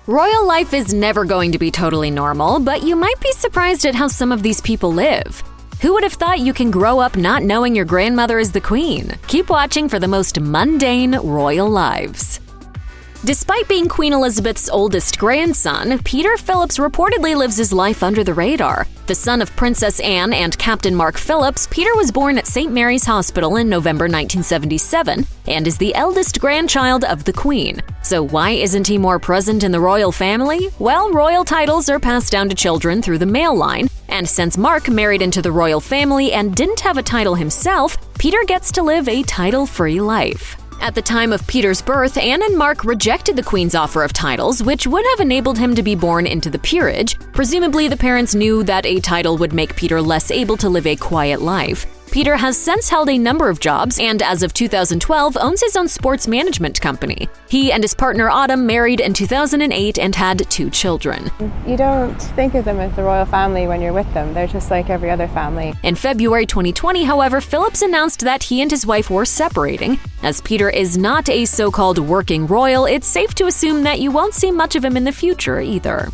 Royal life is never going to be totally normal, but you might be surprised at how some of these people live. Who would have thought you can grow up not knowing your grandmother is the queen? Keep watching for the most mundane royal lives. Despite being Queen Elizabeth's oldest grandson, Peter Phillips reportedly lives his life under the radar. The son of Princess Anne and Captain Mark Phillips, Peter was born at St. Mary's Hospital in November 1977 and is the eldest grandchild of the Queen. So why isn't he more present in the royal family? Well, royal titles are passed down to children through the male line, and since Mark married into the royal family and didn't have a title himself, Peter gets to live a title-free life. At the time of Peter's birth, Anne and Mark rejected the Queen's offer of titles, which would have enabled him to be born into the peerage. Presumably, the parents knew that a title would make Peter less able to live a quiet life. Peter has since held a number of jobs and, as of 2012, owns his own sports management company. He and his partner Autumn married in 2008 and had 2 children. You don't think of them as the royal family when you're with them. They're just like every other family. In February 2020, however, Phillips announced that he and his wife were separating. As Peter is not a so-called working royal, it's safe to assume that you won't see much of him in the future either.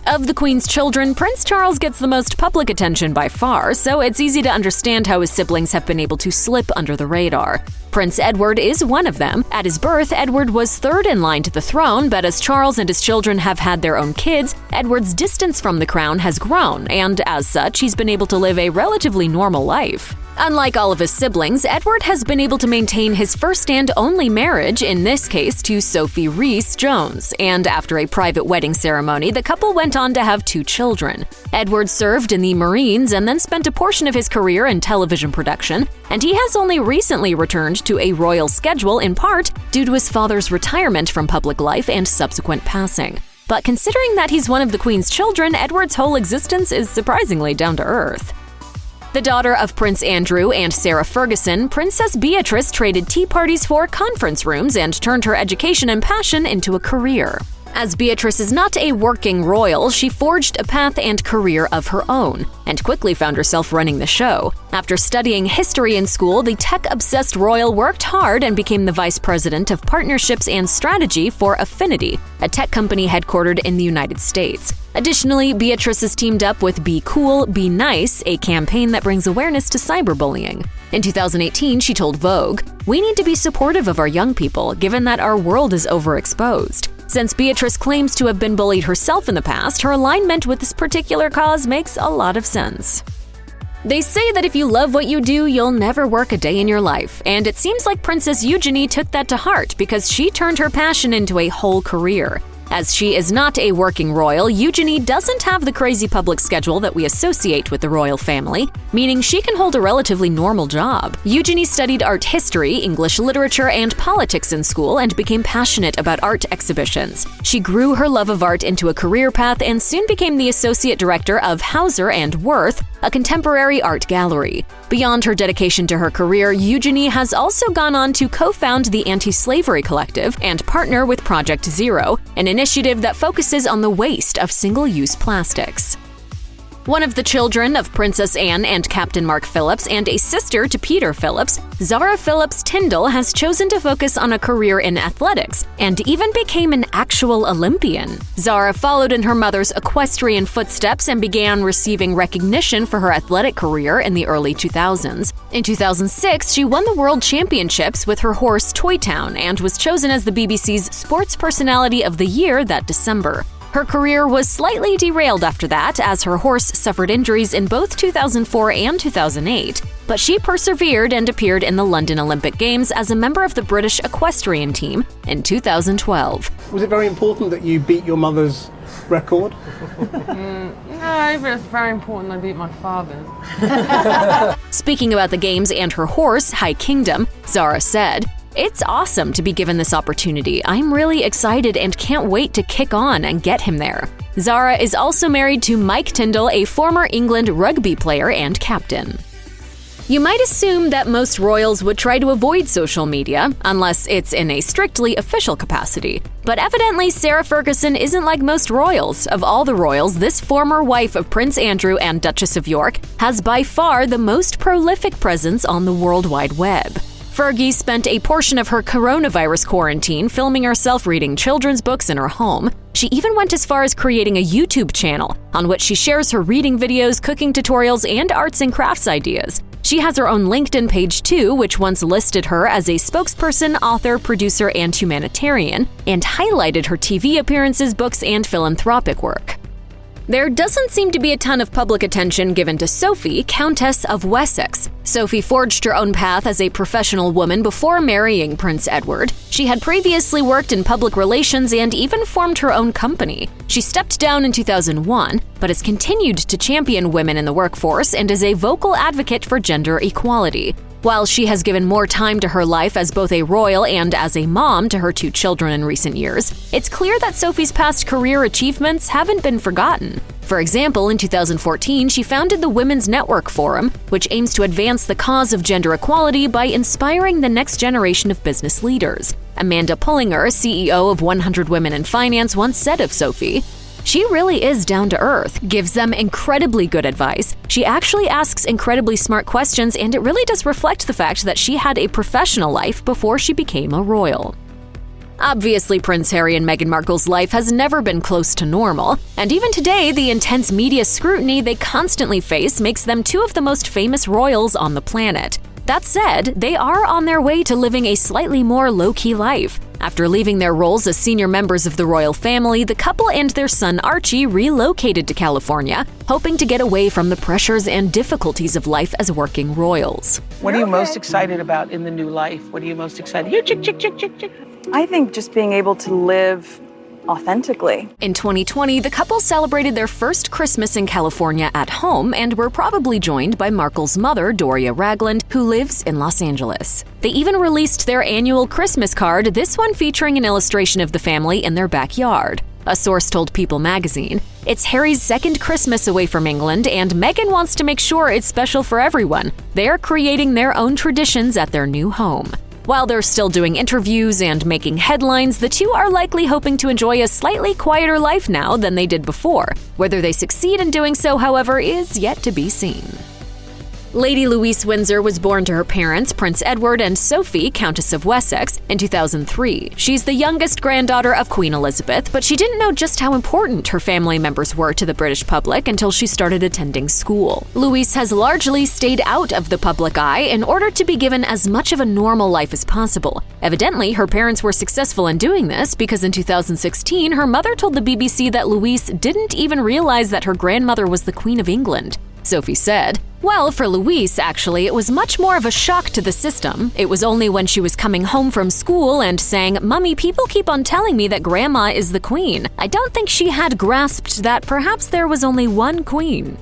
Of the Queen's children, Prince Charles gets the most public attention by far, so it's easy to understand how his siblings have been able to slip under the radar. Prince Edward is one of them. At his birth, Edward was third in line to the throne, but as Charles and his children have had their own kids, Edward's distance from the crown has grown, and as such, he's been able to live a relatively normal life. Unlike all of his siblings, Edward has been able to maintain his first and only marriage, in this case to Sophie Rhys-Jones, and after a private wedding ceremony, the couple went on to have 2 children. Edward served in the Marines and then spent a portion of his career in television production, and he has only recently returned to a royal schedule in part due to his father's retirement from public life and subsequent passing. But considering that he's one of the Queen's children, Edward's whole existence is surprisingly down to earth. The daughter of Prince Andrew and Sarah Ferguson, Princess Beatrice traded tea parties for conference rooms and turned her education and passion into a career. As Beatrice is not a working royal, she forged a path and career of her own, and quickly found herself running the show. After studying history in school, the tech-obsessed royal worked hard and became the vice president of partnerships and strategy for Affinity, a tech company headquartered in the United States. Additionally, Beatrice has teamed up with Be Cool, Be Nice, a campaign that brings awareness to cyberbullying. In 2018, she told Vogue, "We need to be supportive of our young people, given that our world is overexposed." Since Beatrice claims to have been bullied herself in the past, her alignment with this particular cause makes a lot of sense. They say that if you love what you do, you'll never work a day in your life, and it seems like Princess Eugenie took that to heart because she turned her passion into a whole career. As she is not a working royal, Eugenie doesn't have the crazy public schedule that we associate with the royal family, meaning she can hold a relatively normal job. Eugenie studied art history, English literature, and politics in school and became passionate about art exhibitions. She grew her love of art into a career path and soon became the associate director of Hauser and Wirth, a contemporary art gallery. Beyond her dedication to her career, Eugenie has also gone on to co-found the Anti-Slavery Collective and partner with Project Zero, an initiative that focuses on the waste of single-use plastics. One of the children of Princess Anne and Captain Mark Phillips and a sister to Peter Phillips, Zara Phillips Tindall has chosen to focus on a career in athletics and even became an actual Olympian. Zara followed in her mother's equestrian footsteps and began receiving recognition for her athletic career in the early 2000s. In 2006, she won the World Championships with her horse Toy Town and was chosen as the BBC's Sports Personality of the Year that December. Her career was slightly derailed after that, as her horse suffered injuries in both 2004 and 2008, but she persevered and appeared in the London Olympic Games as a member of the British equestrian team in 2012. Was it very important that you beat your mother's record? No, but it's very important I beat my father's. Speaking about the Games and her horse, High Kingdom, Zara said, "It's awesome to be given this opportunity. I'm really excited and can't wait to kick on and get him there." Zara is also married to Mike Tindall, a former England rugby player and captain. You might assume that most royals would try to avoid social media, unless it's in a strictly official capacity. But evidently, Sarah Ferguson isn't like most royals. Of all the royals, this former wife of Prince Andrew and Duchess of York has by far the most prolific presence on the World Wide Web. Fergie spent a portion of her coronavirus quarantine filming herself reading children's books in her home. She even went as far as creating a YouTube channel on which she shares her reading videos, cooking tutorials, and arts and crafts ideas. She has her own LinkedIn page too, which once listed her as a spokesperson, author, producer, and humanitarian, and highlighted her TV appearances, books, and philanthropic work. There doesn't seem to be a ton of public attention given to Sophie, Countess of Wessex. Sophie forged her own path as a professional woman before marrying Prince Edward. She had previously worked in public relations and even formed her own company. She stepped down in 2001, but has continued to champion women in the workforce and is a vocal advocate for gender equality. While she has given more time to her life as both a royal and as a mom to her 2 children in recent years, it's clear that Sophie's past career achievements haven't been forgotten. For example, in 2014, she founded the Women's Network Forum, which aims to advance the cause of gender equality by inspiring the next generation of business leaders. Amanda Pullinger, CEO of 100 Women in Finance, once said of Sophie, "She really is down to earth, gives them incredibly good advice. She actually asks incredibly smart questions, and it really does reflect the fact that she had a professional life before she became a royal." Obviously, Prince Harry and Meghan Markle's life has never been close to normal, and even today, the intense media scrutiny they constantly face makes them 2 of the most famous royals on the planet. That said, they are on their way to living a slightly more low-key life. After leaving their roles as senior members of the royal family, the couple and their son Archie relocated to California, hoping to get away from the pressures and difficulties of life as working royals. What are you most excited about in the new life? What are you most excited? Here, chick, chick, chick, chick, chick. I think just being able to live authentically. In 2020, the couple celebrated their first Christmas in California at home and were probably joined by Markle's mother, Doria Ragland, who lives in Los Angeles. They even released their annual Christmas card, this one featuring an illustration of the family in their backyard. A source told People magazine, "It's Harry's second Christmas away from England, and Meghan wants to make sure it's special for everyone. They're creating their own traditions at their new home." While they're still doing interviews and making headlines, the 2 are likely hoping to enjoy a slightly quieter life now than they did before. Whether they succeed in doing so, however, is yet to be seen. Lady Louise Windsor was born to her parents, Prince Edward and Sophie, Countess of Wessex, in 2003. She's the youngest granddaughter of Queen Elizabeth, but she didn't know just how important her family members were to the British public until she started attending school. Louise has largely stayed out of the public eye in order to be given as much of a normal life as possible. Evidently, her parents were successful in doing this because in 2016, her mother told the BBC that Louise didn't even realize that her grandmother was the Queen of England. Sophie said, "Well, for Louise, actually, it was much more of a shock to the system. It was only when she was coming home from school and saying, 'Mummy, people keep on telling me that Grandma is the Queen.' I don't think she had grasped that perhaps there was only one Queen."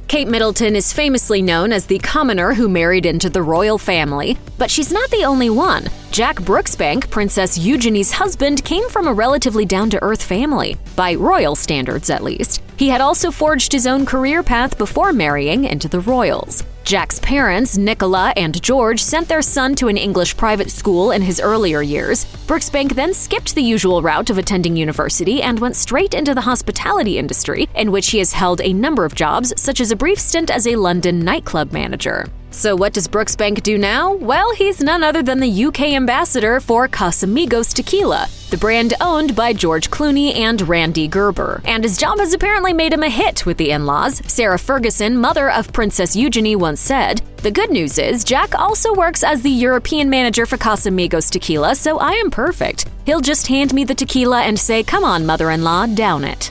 Kate Middleton is famously known as the commoner who married into the royal family, but she's not the only one. Jack Brooksbank, Princess Eugenie's husband, came from a relatively down-to-earth family, by royal standards at least. He had also forged his own career path before marrying into the royals. Jack's parents, Nicola and George, sent their son to an English private school in his earlier years. Brooksbank then skipped the usual route of attending university and went straight into the hospitality industry, in which he has held a number of jobs, such as a brief stint as a London nightclub manager. So what does Brooksbank do now? Well, he's none other than the UK ambassador for Casamigos Tequila, the brand owned by George Clooney and Randy Gerber. And his job has apparently made him a hit with the in-laws. Sarah Ferguson, mother of Princess Eugenie, once said, "The good news is Jack also works as the European manager for Casamigos Tequila, so I am perfect. He'll just hand me the tequila and say, 'Come on, mother-in-law, down it.'"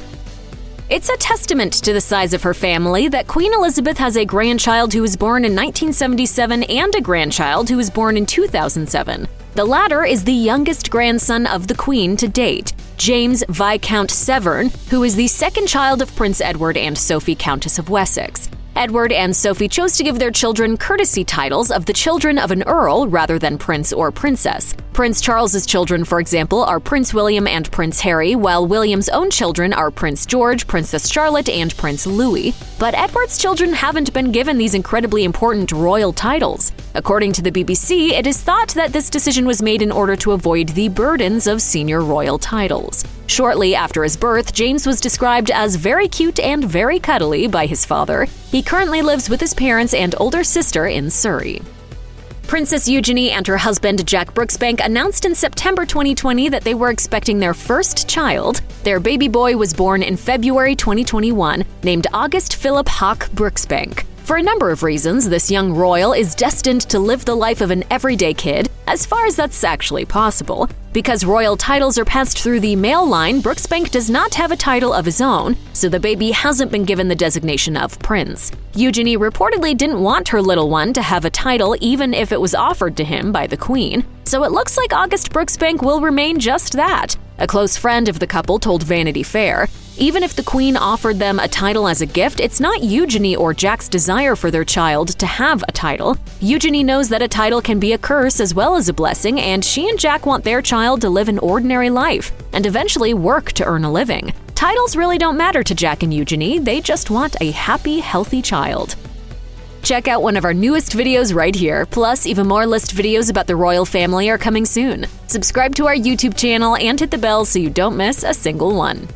It's a testament to the size of her family that Queen Elizabeth has a grandchild who was born in 1977 and a grandchild who was born in 2007. The latter is the youngest grandson of the Queen to date, James Viscount Severn, who is the second child of Prince Edward and Sophie, Countess of Wessex. Edward and Sophie chose to give their children courtesy titles of the children of an earl rather than prince or princess. Prince Charles's children, for example, are Prince William and Prince Harry, while William's own children are Prince George, Princess Charlotte, and Prince Louis. But Edward's children haven't been given these incredibly important royal titles. According to the BBC, it is thought that this decision was made in order to avoid the burdens of senior royal titles. Shortly after his birth, James was described as very cute and very cuddly by his father. He currently lives with his parents and older sister in Surrey. Princess Eugenie and her husband Jack Brooksbank announced in September 2020 that they were expecting their first child. Their baby boy was born in February 2021, named August Philip Hawke Brooksbank. For a number of reasons, this young royal is destined to live the life of an everyday kid, as far as that's actually possible. Because royal titles are passed through the male line, Brooksbank does not have a title of his own, so the baby hasn't been given the designation of prince. Eugenie reportedly didn't want her little one to have a title even if it was offered to him by the Queen, so it looks like August Brooksbank will remain just that. A close friend of the couple told Vanity Fair, "Even if the Queen offered them a title as a gift, it's not Eugenie or Jack's desire for their child to have a title. Eugenie knows that a title can be a curse as well as a blessing, and she and Jack want their child to live an ordinary life and eventually work to earn a living. Titles really don't matter to Jack and Eugenie, they just want a happy, healthy child." Check out one of our newest videos right here. Plus, even more list videos about the royal family are coming soon. Subscribe to our YouTube channel and hit the bell so you don't miss a single one.